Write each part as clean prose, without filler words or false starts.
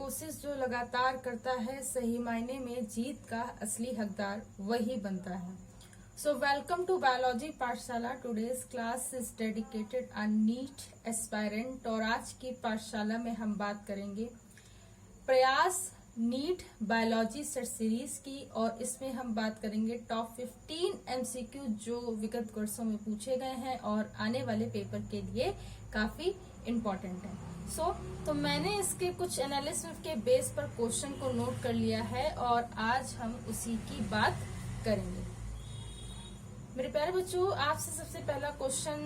कोशिश जो लगातार करता है, सही मायने में जीत का असली हकदार वही बनता है। So welcome to biology Pathshala. Today's class is dedicated a NEET aspirant. और आज की पाठशाला में हम बात करेंगे प्रयास नीट बायोलॉजी सेट सीरीज की, और इसमें हम बात करेंगे टॉप 15 एमसीक्यू जो विगत वर्षों में पूछे गए हैं और आने वाले पेपर के लिए काफी इम्पोर्टेंट है। तो मैंने इसके कुछ एनालिसिस के बेस पर क्वेश्चन को नोट कर लिया है और आज हम उसी की बात करेंगे। मेरे प्यारे बच्चों, आपसे सबसे पहला क्वेश्चन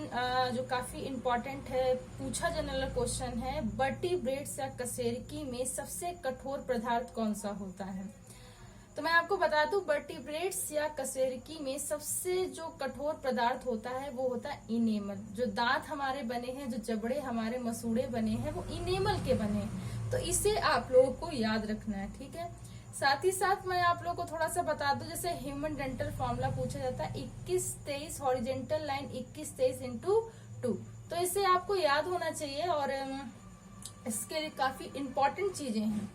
जो काफी इम्पोर्टेंट है, पूछा जनरल क्वेश्चन है, वर्टिब्रेट्स या कशेरुकी में सबसे कठोर पदार्थ कौन सा होता है? तो मैं आपको बता दूं, वर्टिब्रेट्स या कशेरुकी में सबसे जो कठोर पदार्थ होता है वो होता है इनेमल। जो दांत हमारे बने हैं, जो जबड़े हमारे मसूड़े बने हैं, वो इनेमल के बने हैं। तो इसे आप लोगों को याद रखना है, ठीक है। साथ ही साथ मैं आप लोगों को थोड़ा सा बता दूं, जैसे ह्यूमन डेंटल फॉर्मूला पूछा जाता है 21-23 हॉरिजेंटल लाइन 21-23 इंटू 2। तो इसे आपको याद होना चाहिए और इसके लिए काफी इंपॉर्टेंट चीजें हैं।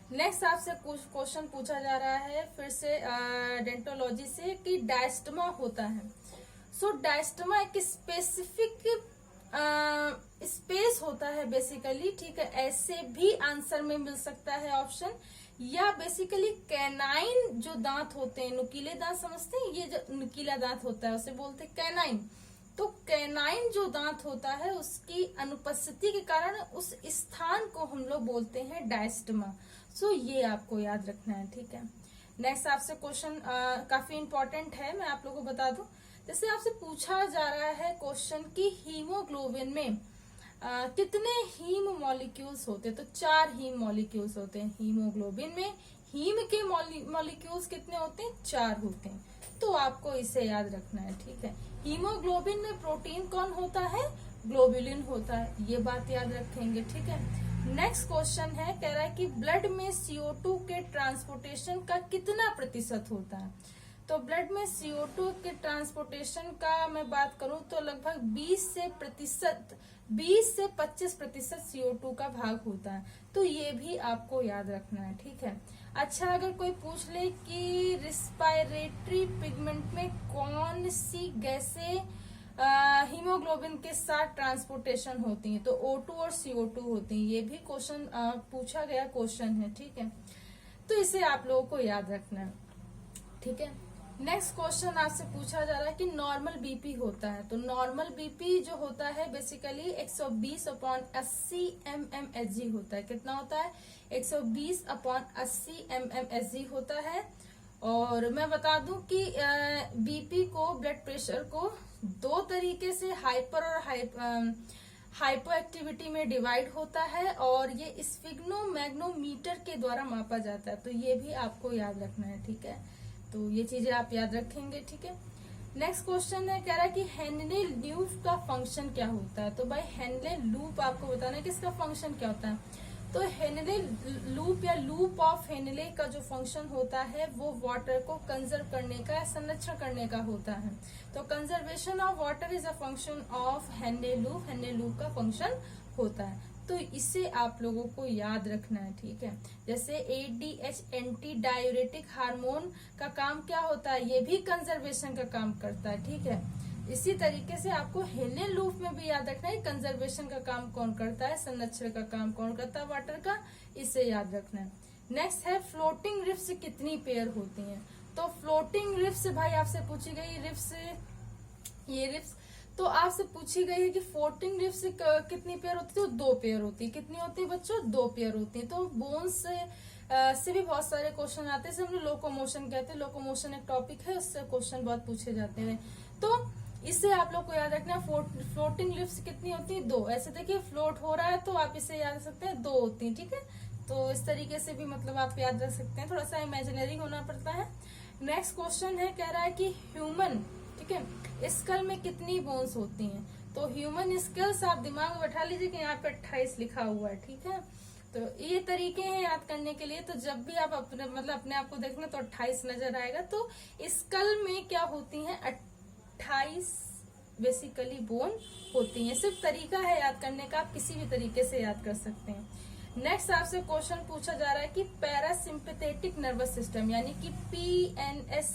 नेक्स्ट आपसे कुछ क्वेश्चन पूछा जा रहा है फिर से डेंटोलॉजी से कि डायस्टमा होता है। सो डायस्टमा एक स्पेसिफिक स्पेस होता है बेसिकली, ठीक है। ऐसे भी आंसर में मिल सकता है ऑप्शन, या बेसिकली कैनाइन जो दांत होते हैं, नुकीले दांत समझते हैं, ये जो नुकीला दांत होता है उसे बोलते हैं कैनाइन। तो कैनाइन जो दांत होता है उसकी अनुपस्थिति के कारण उस स्थान को हम लोग बोलते हैं डायस्टमा। सो ये आपको याद रखना है, ठीक है। नेक्स्ट आपसे क्वेश्चन काफी इंपॉर्टेंट है, मैं आप लोगों को बता दूं। जैसे आपसे पूछा जा रहा है क्वेश्चन कि हीमोग्लोबिन में कितने हीम मॉलिक्यूल्स होते हैं? तो 4 हीम मॉलिक्यूल्स होते हैं हीमोग्लोबिन में। हीम के मॉलिक्यूल्स कितने होते हैं? 4 होते हैं। तो आपको इसे याद रखना है, ठीक है। हीमोग्लोबिन में प्रोटीन कौन होता है? ग्लोबुलिन होता है, ये बात याद रखेंगे, ठीक है। नेक्स्ट क्वेश्चन है, कह रहा है कि ब्लड में CO2 के ट्रांसपोर्टेशन का कितना प्रतिशत होता है? तो ब्लड में CO2 के ट्रांसपोर्टेशन का मैं बात करूं तो लगभग 20 से 25% CO2 का भाग होता है। तो ये भी आपको याद रखना है, ठीक है। अच्छा, अगर कोई पूछ ले कि रिस्पायरेटरी पिगमेंट में कौन सी गैसें हीमोग्लोबिन के साथ ट्रांसपोर्टेशन होती हैं, तो O2 और CO2 होती हैं। ये भी क्वेश्चन पूछा गया क्वेश्चन है, ठीक है। तो इसे आप लोगों को याद रखना है, ठीक है। नेक्स्ट क्वेश्चन आपसे पूछा जा रहा है कि नॉर्मल बीपी होता है। तो नॉर्मल बीपी जो होता है बेसिकली 120/80 mmHg होता है। कितना होता है? 120/80 mmHg होता है। और मैं बता दूं कि बीपी को, ब्लड प्रेशर को 2 तरीके से, हाइपर और हाइपो एक्टिविटी में डिवाइड होता है, और ये स्फिग्नोमैग्नोमीटर के द्वारा मापा जाता है। तो ये भी आपको याद रखना है, ठीक है। तो ये चीजें आप याद रखेंगे, ठीक है। नेक्स्ट क्वेश्चन है, कह रहा है कि हेनले लूप का फंक्शन क्या होता है? तो भाई हेनले लूप आपको बताना है कि इसका फंक्शन क्या होता है। तो हेनले लूप या लूप ऑफ हेनले का जो फंक्शन होता है वो वाटर को कंजर्व करने का या संरक्षण करने का होता है। तो conservation of water is a function of Henle loop का फंक्शन होता है। तो इसे आप लोगों को याद रखना है, ठीक है। जैसे ADH एंटी डायूरेटिक हार्मोन का काम क्या होता है? ये भी कंजर्वेशन का काम करता है, ठीक है। इसी तरीके से आपको हेनले लूप में भी याद रखना है कंजर्वेशन का काम कौन करता है, संरक्षण का काम कौन करता है वाटर का, इसे याद रखना है। नेक्स्ट है फ्लोटिंग रिफ्स कितनी पेयर होती हैं? तो फ्लोटिंग रिफ्स भाई आपसे पूछी गई रिफ्स, ये रिफ्स तो आपसे पूछी गई है कि फ्लोटिंग रिफ्स कितनी पेयर होती है? तो 2 पेयर होती है। कितनी होती है बच्चों? 2 पेयर होती है। तो बोन्स से भी बहुत सारे क्वेश्चन आते हैं। हम लोग लोकोमोशन कहते हैं, लोकोमोशन एक टॉपिक है, उससे क्वेश्चन बहुत पूछे जाते हैं। तो इससे आप लोग को याद रखना है फ्लोटिंग लिप्स कितनी होती है? 2। ऐसे देखिए फ्लोट हो रहा है तो आप इसे याद रख सकते हैं 2 होती है, ठीक है। तो इस तरीके से भी मतलब आप याद रख सकते हैं, थोड़ा सा इमेजिनरी होना पड़ता है। नेक्स्ट क्वेश्चन है, कह रहा है कि ह्यूमन, ठीक है, स्कल में कितनी बोन्स होती हैं? तो ह्यूमन स्कल्स आप दिमाग में बैठा लीजिए कि यहाँ पे 28 लिखा हुआ है, ठीक है। तो ये तरीके हैं याद करने के लिए। तो जब भी आप अपने आप को देखना तो 28 नजर आएगा। तो स्कल में क्या होती है? 28 बेसिकली बोन होती हैं। सिर्फ तरीका है याद करने का, आप किसी भी तरीके से याद कर सकते हैं। नेक्स्ट आपसे क्वेश्चन पूछा जा रहा है कि पैरासिम्पैथेटिक नर्वस सिस्टम यानी कि पीएनएस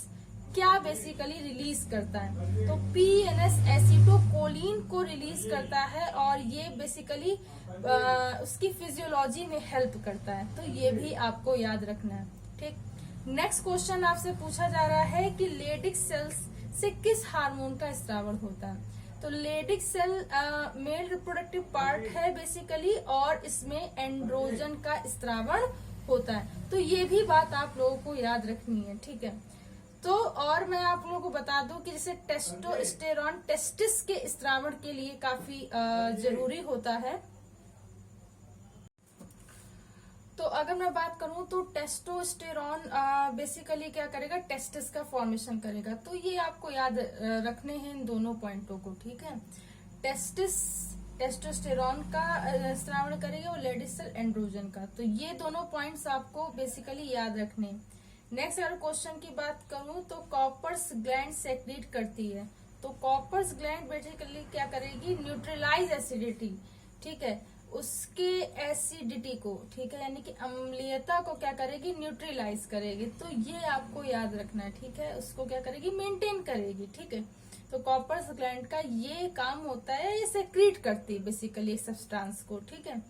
क्या बेसिकली रिलीज करता है। तो पीएनएस एसिटोकोलिन को रिलीज करता है और ये बेसिकली उसकी फिजियोलॉजी में हेल्प करता है। तो ये भी आपको याद रखना है, ठीक। नेक्स्ट क्वेश्चन आपसे पूछा जा रहा है कि लेडिक सेल्स से किस हार्मोन का स्रावन होता है। तो Leydig cell male reproductive part है बेसिकली और इसमें एंड्रोजन का स्रावन होता है। तो ये भी बात आप लोगों को याद रखनी है, ठीक है। तो और मैं आप लोगों को बता दूं कि जैसे टेस्टोस्टेरॉन टेस्टिस के स्रावन के लिए काफी जरूरी होता है। तो अगर मैं बात करूं तो टेस्टोस्टेरॉन बेसिकली क्या करेगा, टेस्टिस का फॉर्मेशन करेगा। तो ये आपको याद रखने हैं इन दोनों पॉइंटों को, ठीक है। टेस्टिस टेस्टोस्टेरॉन का स्रावन करेगा और लेडिस सेल एंड्रोजन का। तो ये दोनों पॉइंट्स आपको बेसिकली याद रखने हैं। नेक्स्ट अगर क्वेश्चन की बात करूं तो कॉपर्स ग्लैंड सेक्रेट करती है। तो कॉपर्स ग्लैंड बेसिकली क्या करेगी, न्यूट्रलाइज एसिडिटी, ठीक है, उसके एसिडिटी को, ठीक है, यानी कि अम्लीयता को क्या करेगी, न्यूट्रलाइज करेगी। तो ये आपको याद रखना है, ठीक है, उसको क्या करेगी, मेंटेन करेगी, ठीक है। तो कॉपर्स ग्लैंड का ये काम होता है, ये सेक्रीट करती है बेसिकली सब्सटेंस को, ठीक है।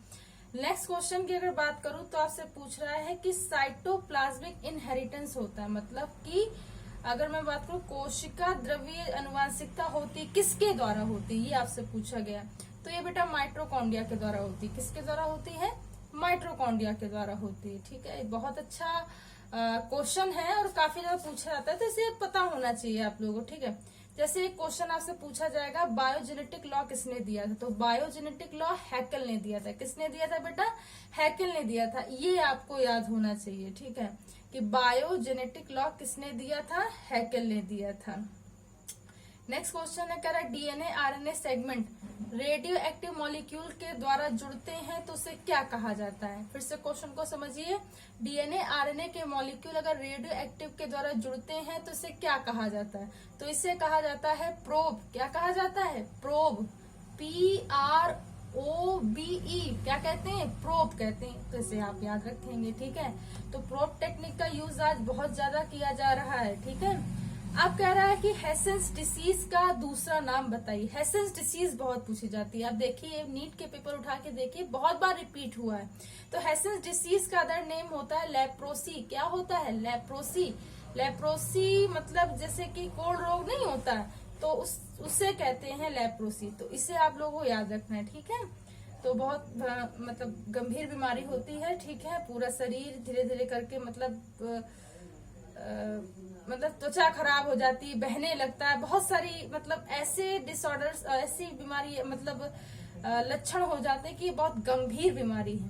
नेक्स्ट क्वेश्चन की अगर बात करूं तो आपसे पूछ रहा है कि साइटोप्लाज्मिक इनहेरिटेंस होता है, मतलब कि अगर मैं बात करूं कोशिका द्रव्य अनुवांशिकता होती किसके द्वारा होती, ये आपसे पूछा गया। तो ये बेटा माइटोकॉन्ड्रिया के द्वारा होती है। किसके द्वारा होती है, माइटोकॉन्ड्रिया के द्वारा होती है, ठीक है। बहुत अच्छा क्वेश्चन है और काफी ज्यादा पूछा जाता है, तो इसे पता होना चाहिए आप लोगों को, ठीक है। जैसे एक क्वेश्चन आपसे पूछा जाएगा बायोजेनेटिक लॉ किसने दिया था। तो बायोजेनेटिक लॉ हैकेल ने दिया था। किसने दिया था बेटा, हैकेल ने दिया था। ये आपको याद होना चाहिए, ठीक है, कि बायोजेनेटिक लॉ किसने दिया था, हैकेल ने दिया था। नेक्स्ट क्वेश्चन है कह रहा है DNA RNA segment radio active molecule के द्वारा जुड़ते हैं तो उसे क्या कहा जाता है। फिर से क्वेश्चन को समझिए, डीएनए आरएनए के मॉलिक्यूल अगर रेडियो एक्टिव के द्वारा जुड़ते हैं तो इसे क्या कहा जाता है। तो इसे कहा जाता है प्रोब। क्या कहा जाता है, प्रोब, PROBE, क्या कहते हैं, प्रोब कहते हैं। तो इसे आप याद रखेंगे, ठीक है। तो प्रोब टेक्निक का यूज आज बहुत ज्यादा किया जा रहा है, ठीक है। अब कह रहा है कि हेसेंस डिसीज का दूसरा नाम बताइए। हेसेंस डिसीज बहुत पूछी जाती है। अब देखिए नीट के पेपर उठा के देखिए, बहुत बार रिपीट हुआ है। तो हेसेंस डिसीज का अदर नेम होता है लेप्रोसी। क्या होता है, लेप्रोसी। लेप्रोसी मतलब जैसे कि कोढ़ रोग नहीं होता है, तो उससे कहते हैं लेप्रोसी। तो इसे आप लोगों को याद रखना है, ठीक है। तो बहुत मतलब गंभीर बीमारी होती है, ठीक है। पूरा शरीर धीरे धीरे करके मतलब त्वचा खराब हो जाती है, बहने लगता है, बहुत सारी मतलब ऐसे डिसऑर्डर्स, ऐसी बीमारी मतलब लक्षण हो जाते हैं कि बहुत गंभीर बीमारी है।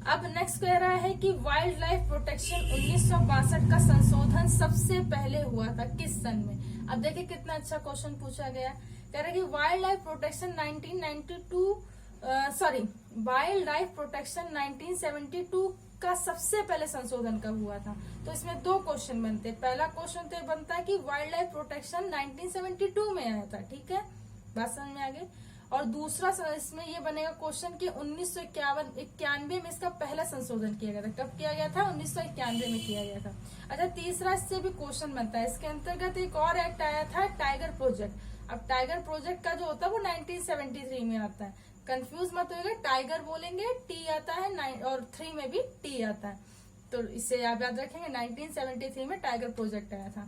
अब नेक्स्ट कह रहा है कि वाइल्ड लाइफ प्रोटेक्शन 1962 का संशोधन सबसे पहले हुआ था किस सन में। अब देखिए कितना अच्छा क्वेश्चन पूछा गया। कह रहा है कि वाइल्ड लाइफ प्रोटेक्शन 1972 का सबसे पहले संशोधन कब हुआ था। तो इसमें दो क्वेश्चन बनते हैं। पहला क्वेश्चन तो बनता है कि वाइल्ड लाइफ प्रोटेक्शन 1972 में आया था, ठीक है, बात समझ में आ गई। और दूसरा इसमें ये बनेगा क्वेश्चन कि 1991 में इसका पहला संशोधन किया गया था। कब किया गया था, 1991 में किया गया था। अच्छा, तीसरा इससे भी क्वेश्चन बनता है। इसके अंतर्गत एक और एक्ट आया था, टाइगर प्रोजेक्ट। अब टाइगर प्रोजेक्ट का जो होता है वो 1973 में आता है। कंफ्यूज मत होइएगा, टाइगर बोलेंगे टी आता है और 3 में भी टी आता है। तो इसे आप याद रखेंगे, 1973 में टाइगर प्रोजेक्ट आया था।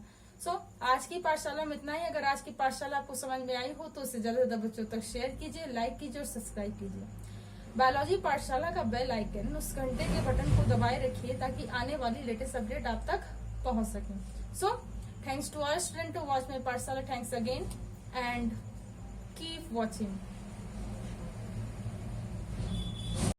आज की पाठशाला में इतना ही। अगर आज की पाठशाला आपको समझ में आई हो तो उसे ज्यादा से ज्यादा बच्चों तक शेयर कीजिए, लाइक कीजिए और सब्सक्राइब कीजिए। बायोलॉजी पाठशाला का बेल आइकन, उस घंटे के बटन को दबाए रखिए ताकि आने वाली लेटेस्ट अपडेट आप तक पहुंच सके। Thanks to all student to watch my Pathshala. Thanks again and keep watching.